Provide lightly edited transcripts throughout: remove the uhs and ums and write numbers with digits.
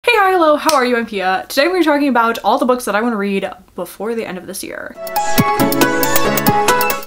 Hey, hi, hello, how are you? I'm Pia. Today we're talking about all the books that I want to read before the end of this year. I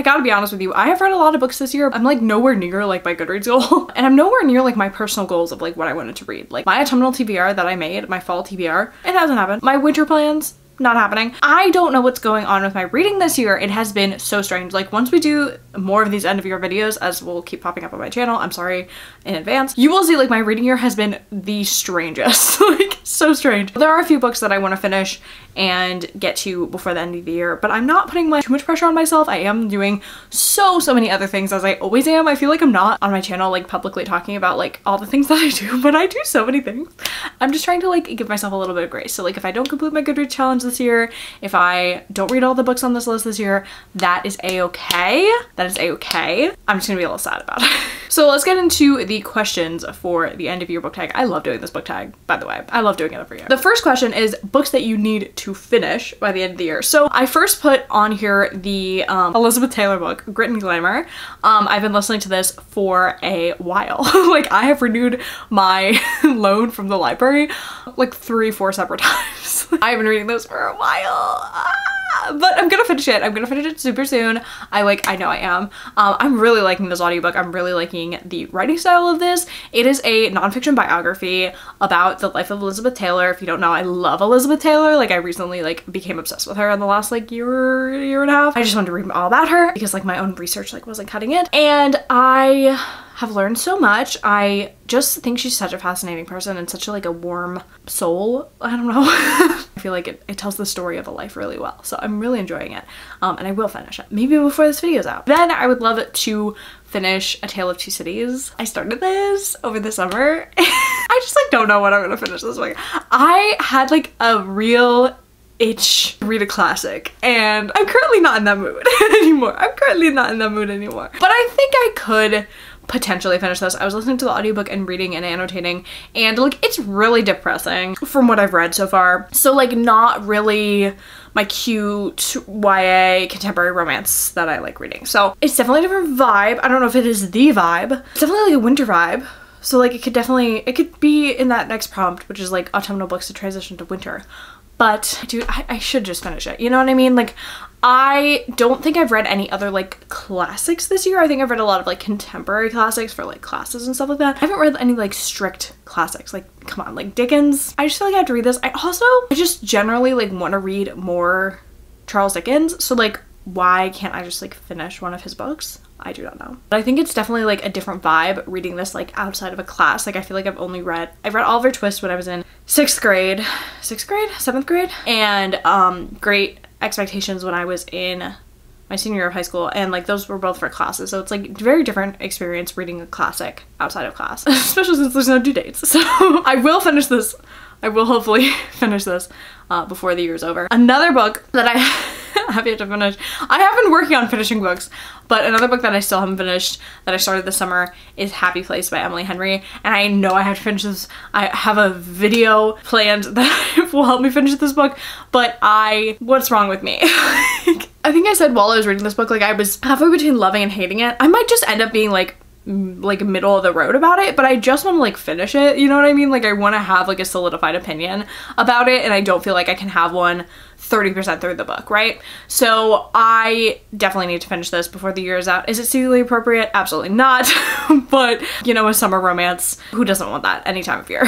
gotta be honest with you, I have read a lot of books this year. I'm like nowhere near like my Goodreads goal. And I'm nowhere near like my personal goals of like what I wanted to read. Like my autumnal TBR that I made, my fall TBR, it hasn't happened. My winter plans, not happening. I don't know what's going on with my reading this year. It has been so strange. Like once we do more of these end of year videos, as will keep popping up on my channel, I'm sorry in advance, you will see like my reading year has been the strangest. Like so strange. There are a few books that I want to finish and get to before the end of the year, but I'm not putting too much pressure on myself. I am doing so many other things, as I always am. I feel like I'm not on my channel like publicly talking about like all the things that I do, but I do so many things. I'm just trying to like give myself a little bit of grace. So like if I don't complete my Goodreads challenge this year, if I don't read all the books on this list this year, that is a-okay. That is a-okay. I'm just gonna be a little sad about it. So let's get into the questions for the end of year book tag. I love doing this book tag, by the way. I love doing it every year. The first question is books that you need to finish by the end of the year. So I first put on here the Elizabeth Taylor book, Grit and Glamour. I've been listening to this for a while. Like I have renewed my loan from the library like 3-4 separate times. I've been reading this for a while. But I'm gonna finish it. I'm gonna finish it super soon. I know I am. I'm really liking this audiobook. I'm really liking the writing style of this. It is a nonfiction biography about the life of Elizabeth Taylor. If you don't know, I love Elizabeth Taylor. Like I recently like became obsessed with her in the last like year and a half. I just wanted to read all about her because like my own research like wasn't cutting it. And I have learned so much. I just think she's such a fascinating person and such a, like a warm soul. I don't know. I feel like it tells the story of a life really well. So I'm really enjoying it. And I will finish it. Maybe before this video's out. Then I would love to finish A Tale of Two Cities. I started this over the summer. I just like don't know when I'm gonna finish this book. I had like a real itch to read a classic and I'm currently not in that mood anymore. But I think I could potentially finish this. I was listening to the audiobook and reading and annotating, and like it's really depressing from what I've read so far. So like not really my cute YA contemporary romance that I like reading. So it's definitely a different vibe. I don't know if it is the vibe. It's definitely like a winter vibe. So like it could be in that next prompt, which is like autumnal books to transition to winter. But dude, I should just finish it. You know what I mean? Like I don't think I've read any other like classics this year. I think I've read a lot of like contemporary classics for like classes and stuff like that. I haven't read any like strict classics. Like come on, like Dickens. I just feel like I have to read this. I just generally like want to read more Charles Dickens. So like why can't I just like finish one of his books? I do not know. But I think it's definitely like a different vibe reading this like outside of a class. Like I feel like I read Oliver Twist when I was in 7th grade, and Great Expectations when I was in my senior year of high school, and like those were both for classes. So it's like very different experience reading a classic outside of class, especially since there's no due dates. So I will finish this. I will hopefully finish this before the year is over. Another book that I have yet to finish. I have been working on finishing books, but another book that I still haven't finished that I started this summer is Happy Place by Emily Henry, and I know I have to finish this. I have a video planned that will help me finish this book, but what's wrong with me? I think I said while I was reading this book, like I was halfway between loving and hating it. I might just end up being like middle of the road about it, but I just want to like finish it, you know what I mean? Like I want to have like a solidified opinion about it, and I don't feel like I can have one 30% through the book, right? So I definitely need to finish this before the year is out. Is it seasonally appropriate? Absolutely not. But you know, a summer romance, who doesn't want that any time of year?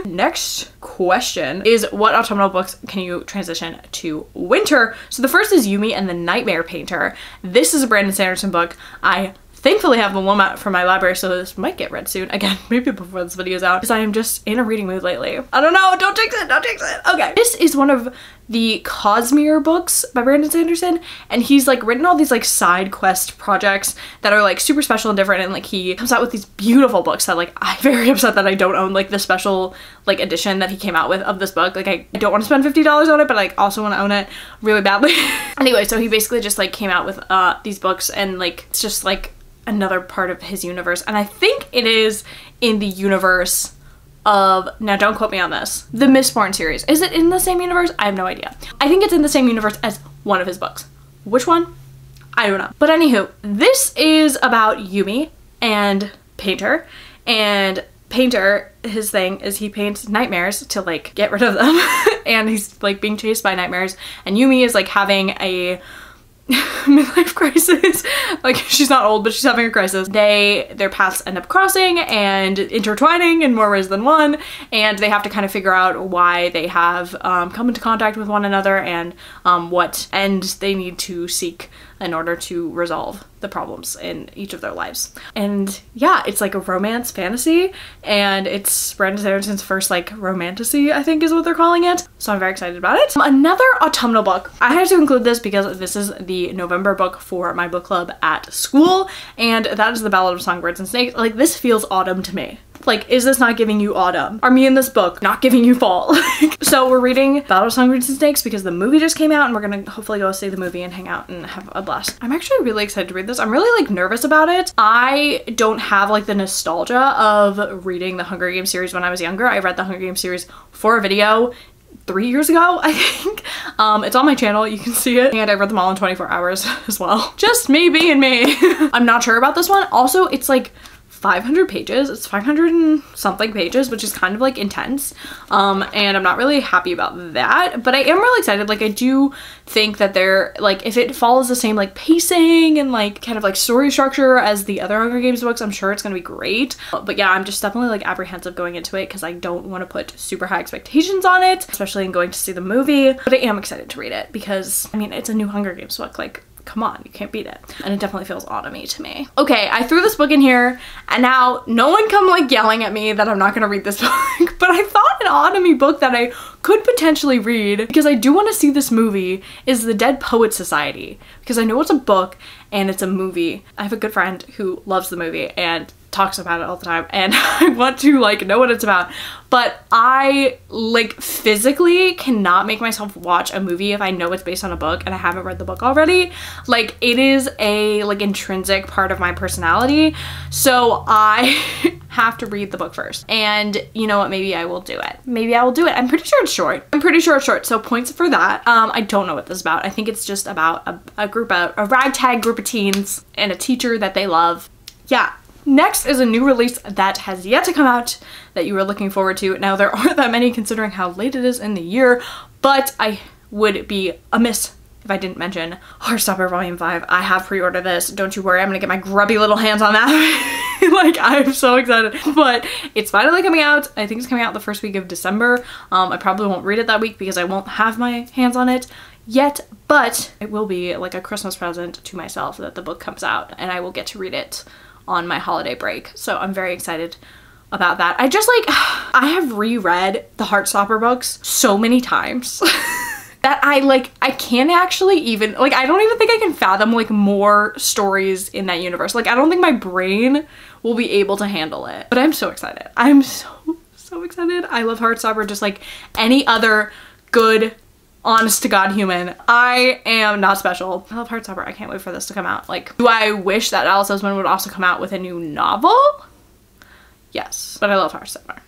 Next question is, what autumnal books can you transition to winter? So the first is Yumi and the Nightmare Painter. This is a Brandon Sanderson book. I thankfully have the Wilmot from my library, so this might get read soon. Again, maybe before this video is out, because I am just in a reading mood lately. I don't know, don't jinx it, don't jinx it. Okay, this is one of the Cosmere books by Brandon Sanderson, and he's like written all these like side quest projects that are like super special and different, and like he comes out with these beautiful books that like I'm very upset that I don't own like the special like edition that he came out with of this book. Like I don't want to spend $50 on it, but I also want to own it really badly. Anyway, so he basically just like came out with these books, and like it's just like another part of his universe, and I think it is in the universe of, now don't quote me on this, the Mistborn series. Is it in the same universe? I have no idea. I think it's in the same universe as one of his books. Which one? I don't know. But anywho, this is about Yumi and Painter, and painter, his thing is he paints nightmares to like get rid of them. And he's like being chased by nightmares, and Yumi is like having a midlife crisis. Like, she's not old, but she's having a crisis. Their paths end up crossing and intertwining in more ways than one, and they have to kind of figure out why they have come into contact with one another, and what end they need to seek in order to resolve the problems in each of their lives. And yeah, it's like a romance fantasy, and it's Brandon Sanderson's first like romantasy, I think is what they're calling it. So I'm very excited about it. Another autumnal book. I had to include this because this is the November book for my book club at school, and that is The Ballad of Songbirds and Snakes. Like, this feels autumn to me. Like, is this not giving you autumn? Are me and this book not giving you fall? So we're reading Ballad of Songbirds and Snakes because the movie just came out, and we're gonna hopefully go see the movie and hang out and have a blast. I'm actually really excited to read this. I'm really like nervous about it. I don't have like the nostalgia of reading the Hunger Games series when I was younger. I read the Hunger Games series for a video 3 years ago, I think. It's on my channel, you can see it. And I read them all in 24 hours as well. Just me being me. I'm not sure about this one. Also, it's like 500 pages. It's 500 and something pages, which is kind of like intense. And I'm not really happy about that, but I am really excited. Like, I do think that they're like, if it follows the same like pacing and like kind of like story structure as the other Hunger Games books, I'm sure it's gonna be great. But yeah, I'm just definitely like apprehensive going into it because I don't want to put super high expectations on it, especially in going to see the movie. But I am excited to read it because, I mean, it's a new Hunger Games book. Like, come on, you can't beat it. And it definitely feels autumny to me. Okay, I threw this book in here, and now no one come like yelling at me that I'm not gonna read this book, but I thought an autumny book that I could potentially read, because I do want to see this movie, is The Dead Poets Society, because I know it's a book and it's a movie. I have a good friend who loves the movie and talks about it all the time, and I want to like know what it's about, but I like physically cannot make myself watch a movie if I know it's based on a book and I haven't read the book already. Like, it is a like intrinsic part of my personality, so I have to read the book first. And you know what, maybe I will do it. Maybe I will do it. I'm pretty sure it's short. So points for that. I don't know what this is about. I think it's just about a ragtag group of teens and a teacher that they love. Yeah. Next is a new release that has yet to come out that you were looking forward to. Now, there aren't that many considering how late it is in the year, but I would be amiss if I didn't mention Heartstopper Volume 5. I have pre-ordered this. Don't you worry, I'm gonna get my grubby little hands on that. Like, I'm so excited. But it's finally coming out. I think it's coming out the first week of December. I probably won't read it that week because I won't have my hands on it yet, but it will be like a Christmas present to myself that the book comes out and I will get to read it on my holiday break. So I'm very excited about that. I just like, I have reread the Heartstopper books so many times that I can't actually even, like, I don't even think I can fathom like more stories in that universe. Like, I don't think my brain will be able to handle it, but I'm so excited. I'm so excited. I love Heartstopper just like any other good, honest to God human. I am not special. I love Heartstopper. I can't wait for this to come out. Like, do I wish that Alice Oseman would also come out with a new novel? Yes, but I love Heartstopper.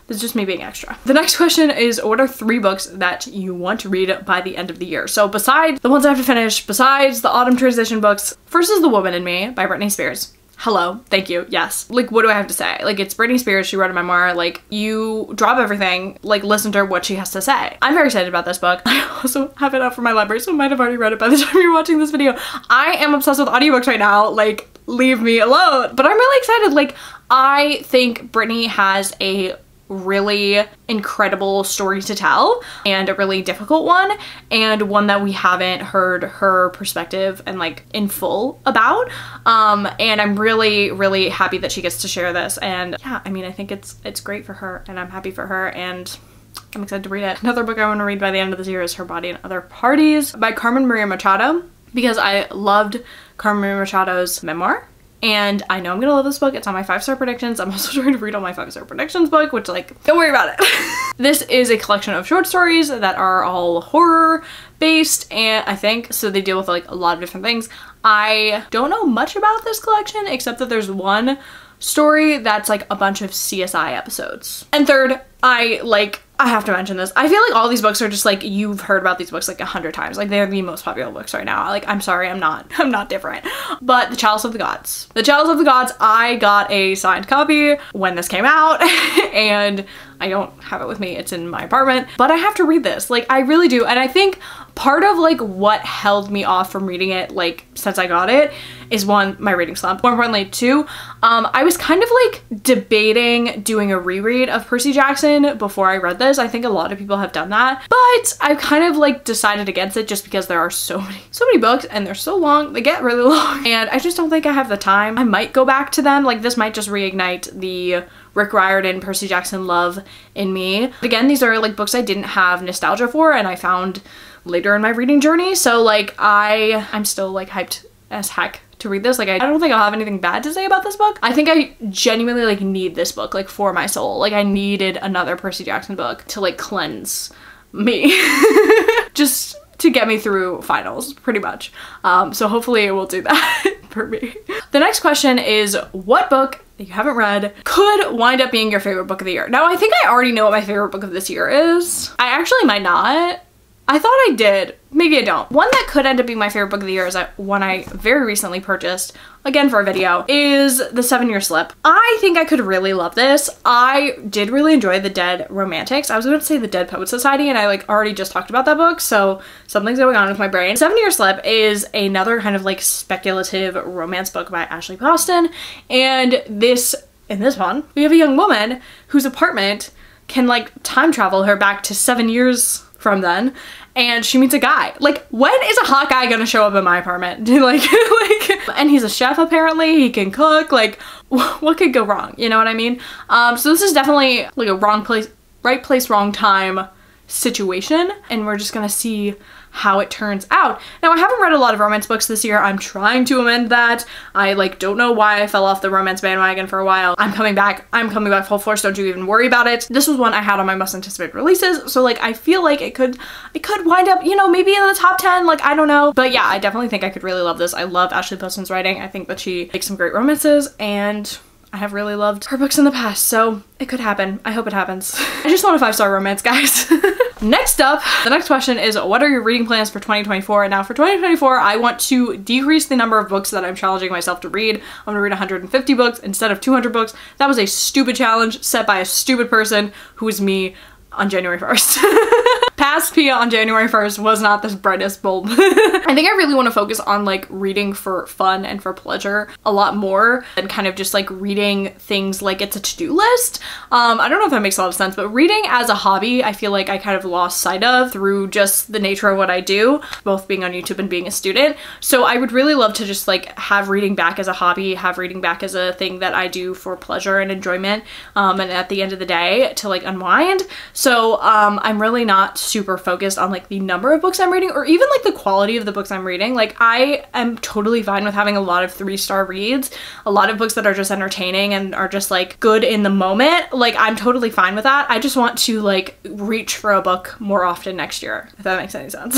This is just me being extra. The next question is, what are 3 books that you want to read by the end of the year? So besides the ones I have to finish, besides the autumn transition books, first is The Woman in Me by Britney Spears. Hello, thank you, yes. Like, what do I have to say? Like, it's Britney Spears, she wrote a memoir. Like, you drop everything, like, listen to what she has to say. I'm very excited about this book. I also have it out from my library, so I might have already read it by the time you're watching this video. I am obsessed with audiobooks right now, like, leave me alone. But I'm really excited. Like, I think Britney has a really incredible story to tell, and a really difficult one, and one that we haven't heard her perspective and like in full about, and I'm really happy that she gets to share this. And yeah, I mean, I think it's great for her, and I'm happy for her, and I'm excited to read it. Another book I want to read by the end of this year is Her Body and Other Parties by Carmen Maria Machado, because I loved Carmen Maria Machado's memoir. And I know I'm gonna love this book. It's on my 5-star predictions. I'm also trying to read all my 5-star predictions book, which, like, don't worry about it. This is a collection of short stories that are all horror based, and I think, so they deal with like a lot of different things. I don't know much about this collection except that there's one story that's like a bunch of CSI episodes. And third, I like I have to mention this. I feel like all these books are just like, you've heard about these books like 100 times. Like they're the most popular books right now. Like, I'm sorry, I'm not different. But The Chalice of the Gods. The Chalice of the Gods, I got a signed copy when this came out and I don't have it with me. It's in my apartment, but I have to read this. Like, I really do. And I think part of like what held me off from reading it, like since I got it, is one, my reading slump. More importantly, two, I was kind of like debating doing a reread of Percy Jackson before I read this. I think a lot of people have done that, but I kind of like decided against it just because there are so many books and they're so long. They get really long and I just don't think I have the time. I might go back to them. Like this might just reignite the Rick Riordan, Percy Jackson love in me. Again, these are like books I didn't have nostalgia for and I found later in my reading journey. So like I'm still like hyped as heck to read this. Like I don't think I'll have anything bad to say about this book. I think I genuinely like need this book like for my soul. Like I needed another Percy Jackson book to like cleanse me. Just to get me through finals pretty much. So hopefully it will do that for me. The next question is, what book that you haven't read could wind up being your favorite book of the year? Now I think I already know what my favorite book of this year is. I actually might not. I thought I did. Maybe I don't. One that could end up being my favorite book of the year is one I very recently purchased, again for a video, is The 7-Year Slip. I think I could really love this. I did really enjoy The Dead Romantics. I was going to say The Dead Poet Society and I like already just talked about that book, so something's going on with my brain. 7-Year Slip is another kind of like speculative romance book by Ashley Poston, and in this one, we have a young woman whose apartment can like time travel her back to 7 years from then, and she meets a guy. Like, when is a hot guy gonna show up in my apartment? And he's a chef apparently, he can cook, like, what could go wrong? You know what I mean? So this is definitely like a right place, wrong time situation, and we're just gonna see how it turns out. Now, I haven't read a lot of romance books this year. I'm trying to amend that. I like don't know why I fell off the romance bandwagon for a while. I'm coming back full force. Don't you even worry about it. This was one I had on my most anticipated releases, so like I feel like it could wind up, you know, maybe in the top 10, like I don't know. But yeah, I definitely think I could really love this. I love Ashley Poston's writing. I think that she makes some great romances and I have really loved her books in the past, so it could happen. I hope it happens. I just want a 5-star romance, guys. Next up, the next question is, what are your reading plans for 2024? Now for 2024, I want to decrease the number of books that I'm challenging myself to read. I'm gonna read 150 books instead of 200 books. That was a stupid challenge set by a stupid person who is me on January 1st. Past Pia on January 1st was not the brightest bulb. I think I really want to focus on like reading for fun and for pleasure a lot more than kind of just like reading things like it's a to-do list. I don't know if that makes a lot of sense, but reading as a hobby, I feel like I kind of lost sight of through just the nature of what I do, both being on YouTube and being a student. So I would really love to just like have reading back as a hobby, have reading back as a thing that I do for pleasure and enjoyment, and at the end of the day to like unwind. So I'm really not super focused on like the number of books I'm reading or even like the quality of the books I'm reading. Like I am totally fine with having a lot of 3-star reads, a lot of books that are just entertaining and are just like good in the moment. Like I'm totally fine with that. I just want to like reach for a book more often next year, if that makes any sense.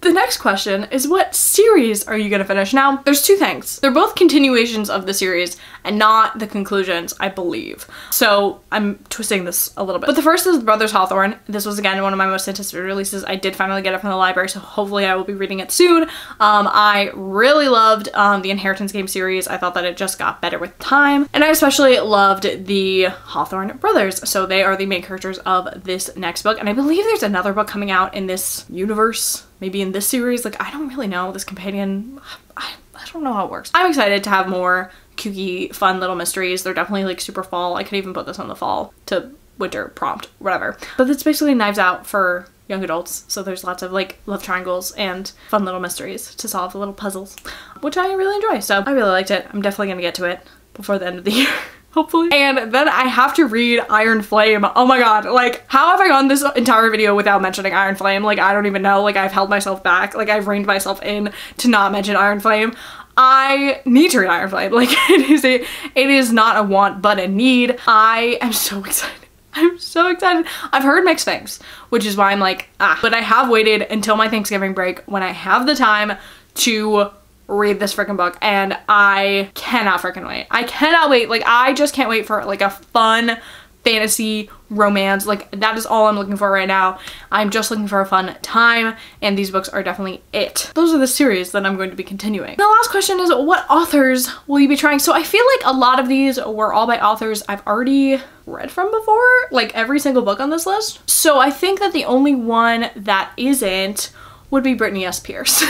The next question is, what series are you gonna finish? Now there's two things. They're both continuations of the series and not the conclusions, I believe. So I'm twisting this a little bit. But the first is Brothers Hawthorne. This was again one of my most anticipated releases. I did finally get it from the library, so hopefully I will be reading it soon. I really loved the Inheritance Game series. I thought that it just got better with time. And I especially loved the Hawthorne brothers. So they are the main characters of this next book. And I believe there's another book coming out in this universe, maybe in this series. Like, I don't really know. This companion, I don't know how it works. I'm excited to have more kooky, fun little mysteries. They're definitely like super fall. I could even put this on the fall to winter prompt, whatever. But it's basically Knives Out for young adults. So there's lots of like love triangles and fun little mysteries to solve, little puzzles, which I really enjoy. So I really liked it. I'm definitely gonna get to it before the end of the year. Hopefully. And then I have to read Iron Flame. Oh my god, like how have I gone this entire video without mentioning Iron Flame? Like I don't even know. Like I've held myself back. Like I've reined myself in to not mention Iron Flame. I need to read Iron Flame. Like it is not a want but a need. I am so excited. I'm so excited. I've heard mixed things, which is why I'm like, but I have waited until my Thanksgiving break when I have the time to read this freaking book, and I cannot freaking wait. I cannot wait. Like I just can't wait for like a fun fantasy, romance. Like, that is all I'm looking for right now. I'm just looking for a fun time, and these books are definitely it. Those are the series that I'm going to be continuing. The last question is, what authors will you be trying? So I feel like a lot of these were all by authors I've already read from before, like every single book on this list. So I think that the only one that isn't would be Britney S. Spears.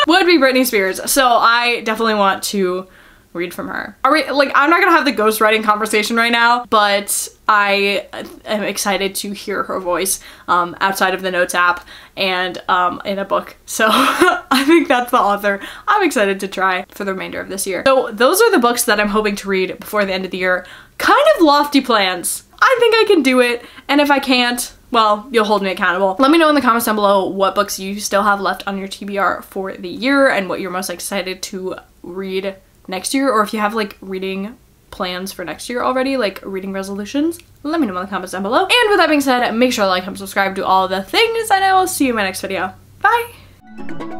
Would be Britney Spears. So I definitely want to read from her. Like, I'm not gonna have the ghostwriting conversation right now, but I am excited to hear her voice outside of the notes app and in a book. So I think that's the author I'm excited to try for the remainder of this year. So those are the books that I'm hoping to read before the end of the year. Kind of lofty plans. I think I can do it, and if I can't, well, you'll hold me accountable. Let me know in the comments down below what books you still have left on your TBR for the year and what you're most excited to read next year, or if you have like reading plans for next year already, like reading resolutions. Let me know in the comments down below. And with that being said, make sure to like and subscribe, do all the things, and I will see you in my next video. Bye!